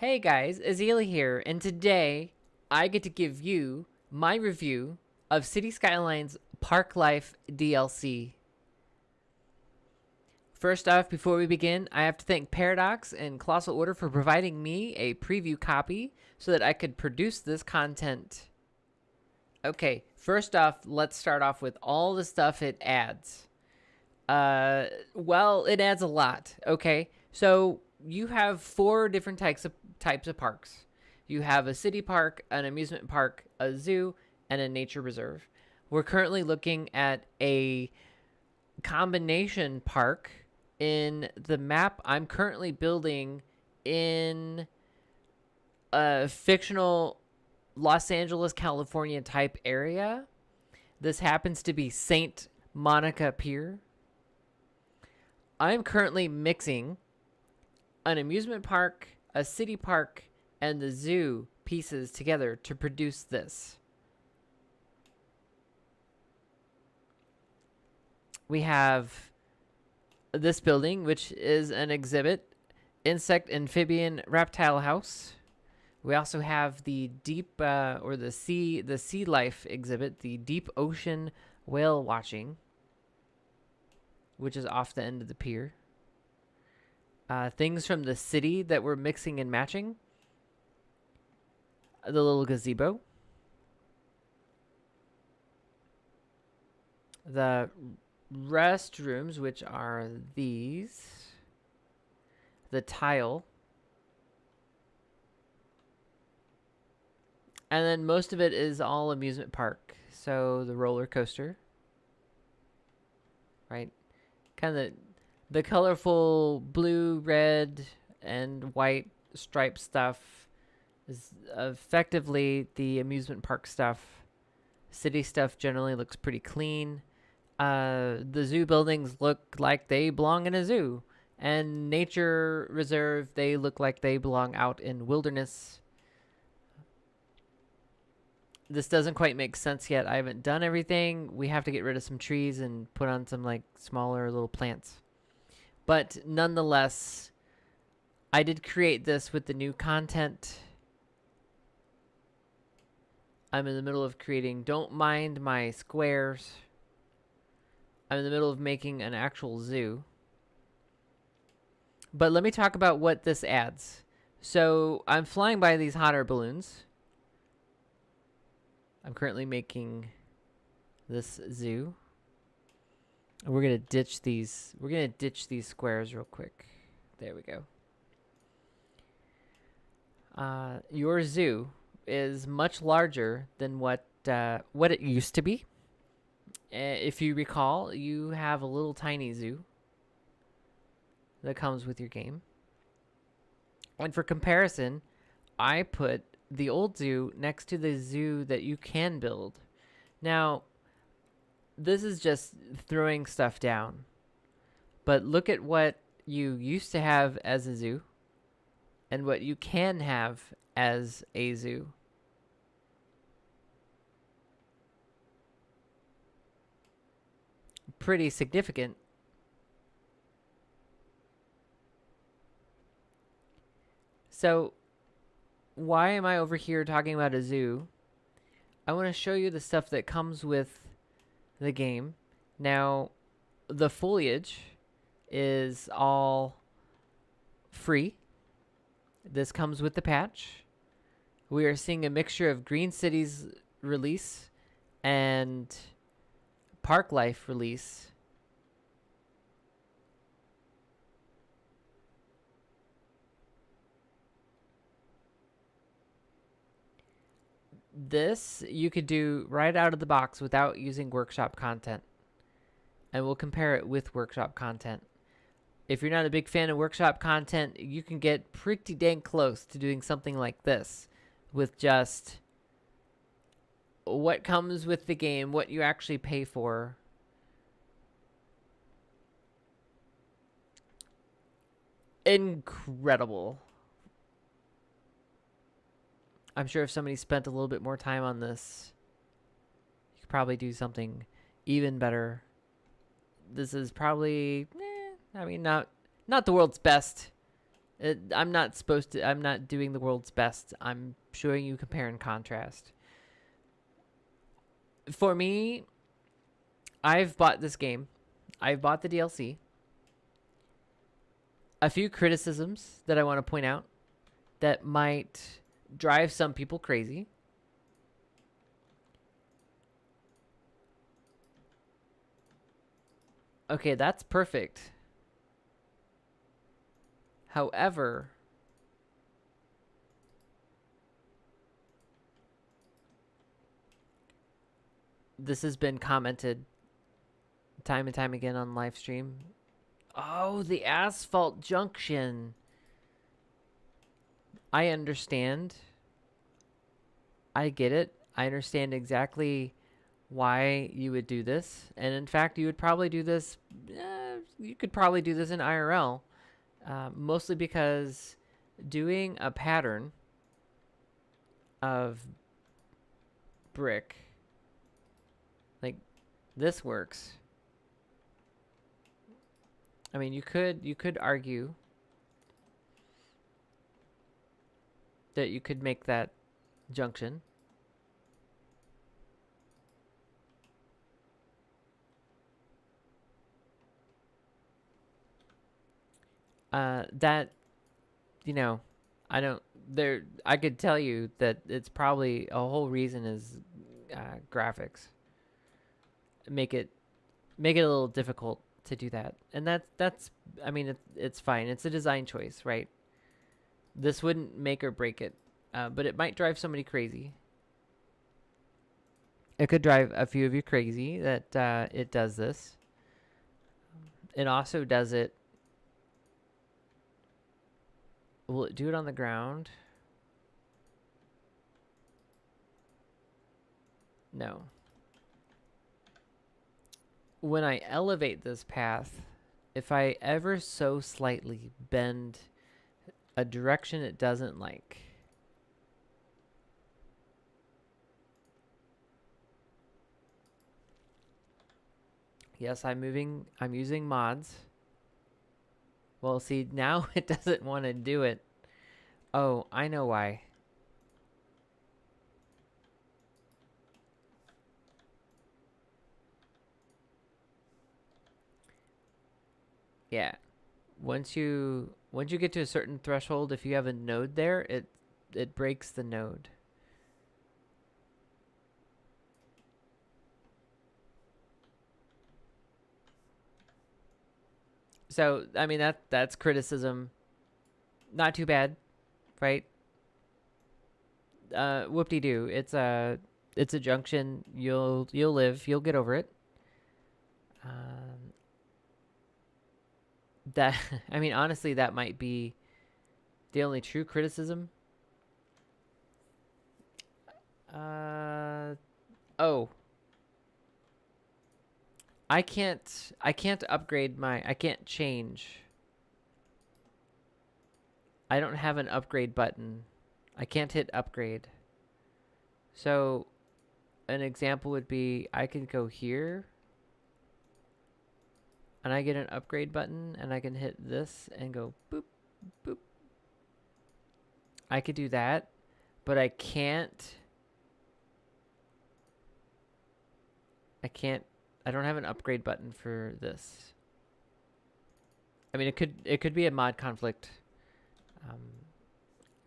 Hey guys, Azila here, and today I get to give you my review of Cities Skylines Parklife DLC. First off, before we begin, I have to thank Paradox and Colossal Order for providing me a preview copy so that I could produce this content. Okay, first off, let's start off with all the stuff it adds. Well, it adds a lot. Okay, so you have four different types of parks. You have a city park, an amusement park, a zoo, and a nature reserve. We're currently looking at a combination park in the map I'm currently building in a fictional Los Angeles, California type area. This happens to be St. Monica Pier. I'm currently mixing an amusement park, a city park, and the zoo pieces together to produce this. We have this building, which is an exhibit, insect, amphibian, reptile house. We also have the deep or the sea life exhibit, the deep ocean whale watching, which is off the end of the pier. Things from the city that we're mixing and matching. The little gazebo. The restrooms, which are these. The tile. And then most of it is all amusement park. So the roller coaster. Right? Kind of the colorful blue, red, and white striped stuff is effectively the amusement park stuff. City stuff generally looks pretty clean. The zoo buildings look like they belong in a zoo. And nature reserve, they look like they belong out in wilderness. This doesn't quite make sense yet. I haven't done everything. We have to get rid of some trees and put on some like smaller little plants. But nonetheless, I did create this with the new content. I'm in the middle of creating, don't mind my squares. I'm in the middle of making an actual zoo. But let me talk about what this adds. So I'm flying by these hot air balloons. I'm currently making this zoo. We're gonna ditch these. We're gonna ditch these squares real quick. There we go. Your zoo is much larger than what it used to be. If you recall, you have a little tiny zoo that comes with your game. And for comparison, I put the old zoo next to the zoo that you can build. Now, this is just throwing stuff down. But look at what you used to have as a zoo and what you can have as a zoo. Pretty significant. So, why am I over here talking about a zoo? I want to show you the stuff that comes with the game. Now, the foliage is all free. This comes with the patch. We are seeing a mixture of Green Cities release and Parklife release. This you could do right out of the box without using workshop content. And we'll compare it with workshop content. If you're not a big fan of workshop content, you can get pretty dang close to doing something like this with just what comes with the game, what you actually pay for. Incredible. I'm sure if somebody spent a little bit more time on this, you could probably do something even better. This is probably, not the world's best I'm not supposed to. I'm not doing the world's best. I'm showing you compare and contrast. For me, I've bought this game. I've bought the DLC. A few criticisms that I want to point out that might drive some people crazy. Okay, that's perfect. However, this has been commented time and time again on live stream. Oh, the asphalt junction. I understand. I get it. I understand exactly why you would do this. And in fact, you would probably do this. You could probably do this in IRL. Mostly because doing a pattern of brick like this works. I mean, you could argue that you could make that junction. That, you know, I don't there I could tell you that it's probably a whole reason is graphics. Make it make it a little difficult to do that. And that's I mean it's fine. It's a design choice, right? This wouldn't make or break it. But it might drive somebody crazy. It could drive a few of you crazy that it does this. It also does it. Will it do it on the ground? No. When I elevate this path, if I ever so slightly bend a direction it doesn't like, yes, I'm using mods. Well, see, now it doesn't want to do it. Oh, I know why. Yeah. Once you get to a certain threshold, if you have a node there, it breaks the node. So, I mean that's criticism. Not too bad, right? Whoop-de-doo. It's a junction. You'll live. You'll get over it. Um, that I mean, honestly, that might be the only true criticism. Oh, I can't upgrade I can't change. I don't have an upgrade button. I can't hit upgrade. So an example would be I can go here and I get an upgrade button and I can hit this and go boop, boop. I could do that, but I can't. I don't have an upgrade button for this. I mean, it could be a mod conflict. Um,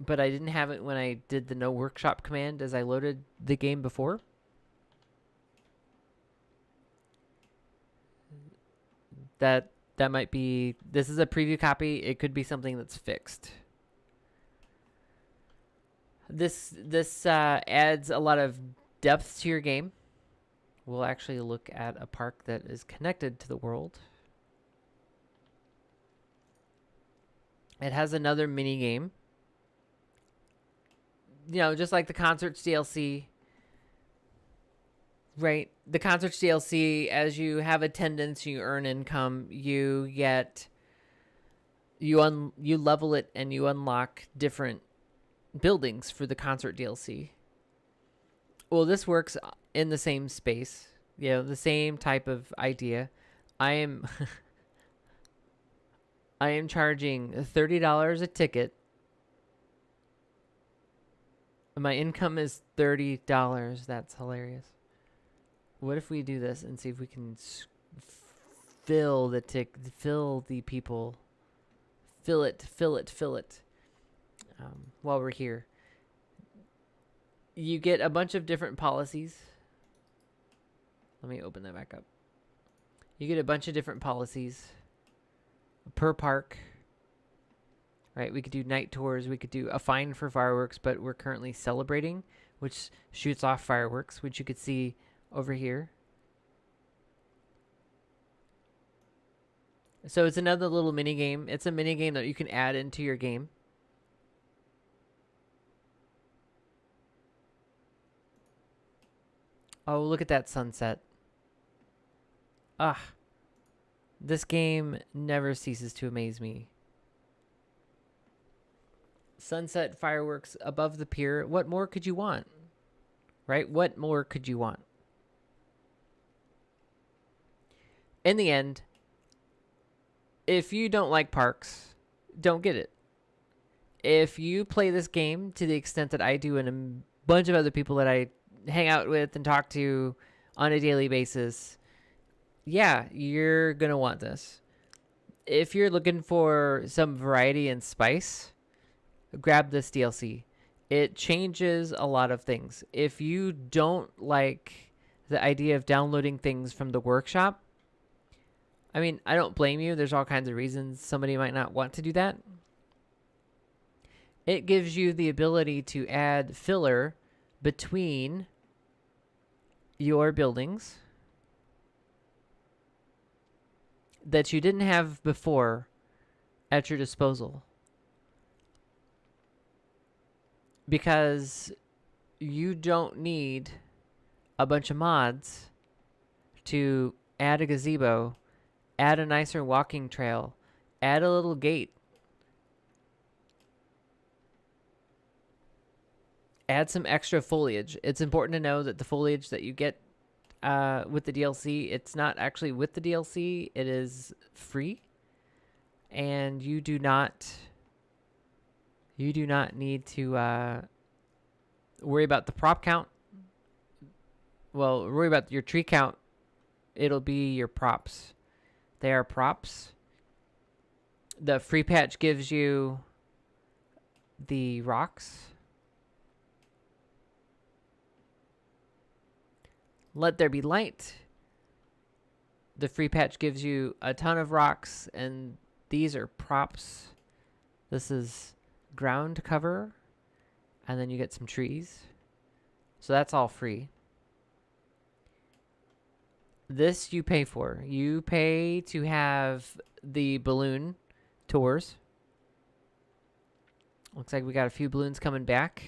but I didn't have it when I did the no workshop command as I loaded the game before. That might be, this is a preview copy. It could be something that's fixed. This adds a lot of depth to your game. We'll actually look at a park that is connected to the world. It has another mini game. You know, just like the Concerts DLC, right? The Concerts DLC, as you have attendance, you earn income, you get you level it and you unlock different buildings for the Concert DLC. Well, this works in the same space, you know, the same type of idea. I am I am charging $30 a ticket. My income is $30. That's hilarious. What if we do this and see if we can fill the people, fill it, while we're here. You get a bunch of different policies. Let me open that back up. You get a bunch of different policies per park. Right, we could do night tours. We could do a fine for fireworks, but we're currently celebrating, which shoots off fireworks, which you could see over here. So it's another little mini game. It's a mini game that you can add into your game. Oh, look at that sunset. Ah, this game never ceases to amaze me. Sunset fireworks above the pier. What more could you want? Right? What more could you want? In the end, if you don't like parks, don't get it. If you play this game to the extent that I do and a bunch of other people that I hang out with and talk to on a daily basis, yeah, you're going to want this. If you're looking for some variety and spice, grab this DLC. It changes a lot of things. If you don't like the idea of downloading things from the workshop, I mean, I don't blame you. There's all kinds of reasons somebody might not want to do that. It gives you the ability to add filler between your buildings that you didn't have before at your disposal. Because you don't need a bunch of mods to add a gazebo, add a nicer walking trail, add a little gate, add some extra foliage. It's important to know that the foliage that you get with the DLC, it's not actually with the DLC. It is free, and you do not need to worry about the prop count. Well, worry about your tree count. It'll be your props. They are props. The free patch gives you the rocks. Let there be light. The free patch gives you a ton of rocks, and these are props. This is ground cover, and then you get some trees. So that's all free. This you pay for. You pay to have the balloon tours. Looks like we got a few balloons coming back.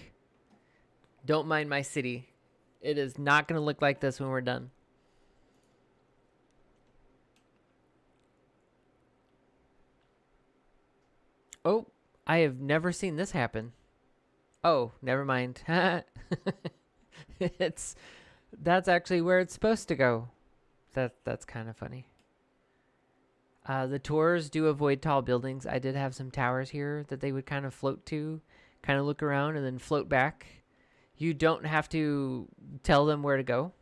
Don't mind my city. It is not going to look like this when we're done. Oh, I have never seen this happen. Oh, never mind. That's actually where it's supposed to go. That's kind of funny. The tours do avoid tall buildings. I did have some towers here that they would kind of float to, kind of look around and then float back. You don't have to tell them where to go.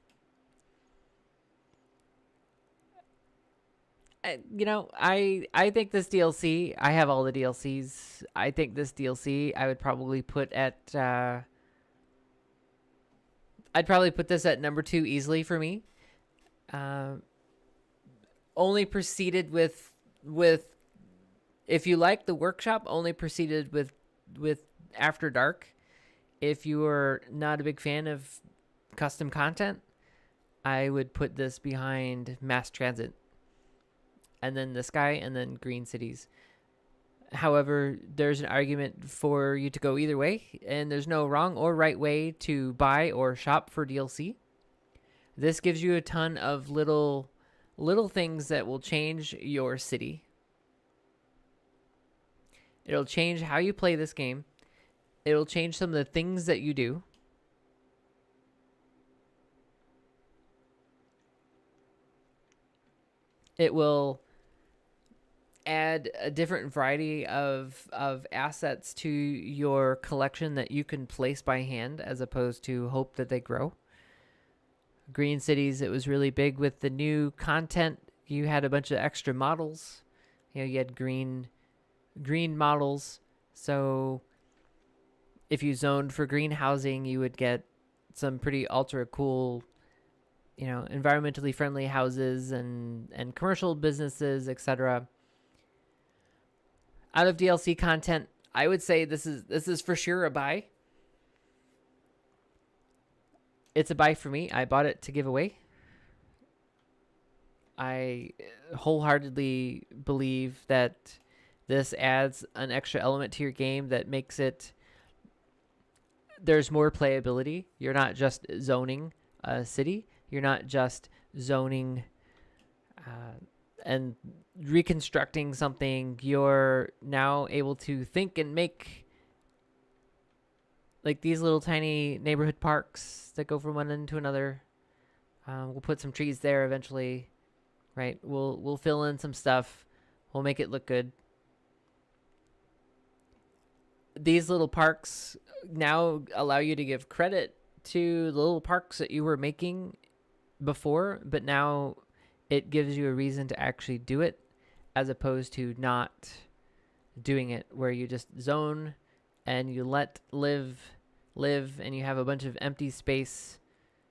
I think this DLC, I have all the DLCs. I think this DLC I would probably put at I'd probably put this at number 2 easily for me. Only proceeded with if you like the workshop, only proceeded with After Dark. If you are not a big fan of custom content, I would put this behind Mass Transit, and then the Sky, and then Green Cities. However, there's an argument for you to go either way, and there's no wrong or right way to buy or shop for DLC. This gives you a ton of little things that will change your city. It'll change how you play this game. It'll change some of the things that you do. It will add a different variety of assets to your collection that you can place by hand as opposed to hope that they grow. Green Cities, it was really big with the new content. You had a bunch of extra models. You had green models. So if you zoned for green housing, you would get some pretty ultra cool, environmentally friendly houses and commercial businesses, etc. Out of DLC content, I would say this is for sure a buy. It's a buy for me. I bought it to give away. I wholeheartedly believe that this adds an extra element to your game that makes it, there's more playability. You're not just zoning a city. You're not just zoning and reconstructing something. You're now able to think and make, like, these little tiny neighborhood parks that go from one end to another. We'll put some trees there eventually, right? We'll fill in some stuff. We'll make it look good. These little parks now allow you to give credit to the little parks that you were making before, but now it gives you a reason to actually do it as opposed to not doing it, where you just zone and you let live and you have a bunch of empty space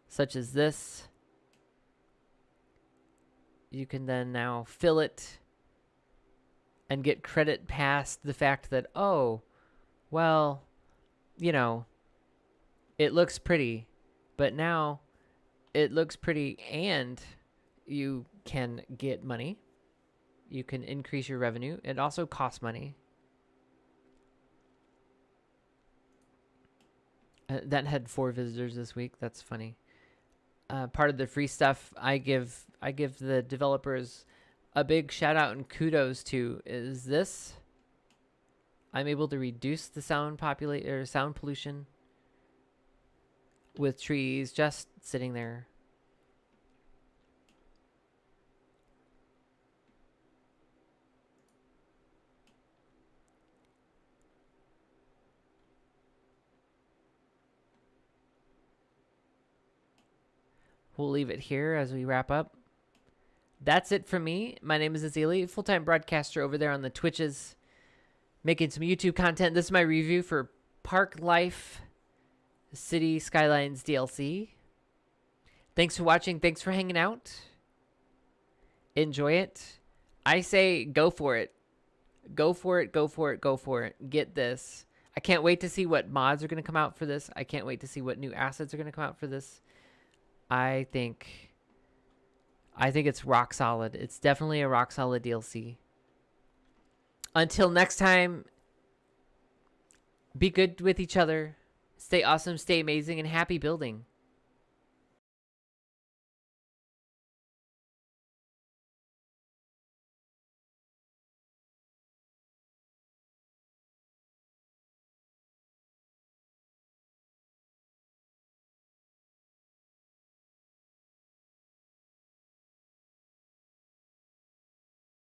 such as this. You can then now fill it and get credit past the fact that, oh, well, it looks pretty, but now it looks pretty and you can get money. You can increase your revenue. It also costs money. That had 4 visitors this week. That's funny. Part of the free stuff I give the developers a big shout out and kudos to is this. I'm able to reduce the sound pollution with trees just sitting there. We'll leave it here as we wrap up. That's it from me. My name is Azili, full-time broadcaster over there on the Twitches, making some YouTube content. This is my review for Parklife Cities Skylines DLC. Thanks for watching. Thanks for hanging out. Enjoy it. I say go for it. Go for it. Go for it. Go for it. Get this. I can't wait to see what mods are going to come out for this. I can't wait to see what new assets are going to come out for this. I think it's rock solid. It's definitely a rock solid DLC. Until next time, be good with each other. Stay awesome, stay amazing, and happy building.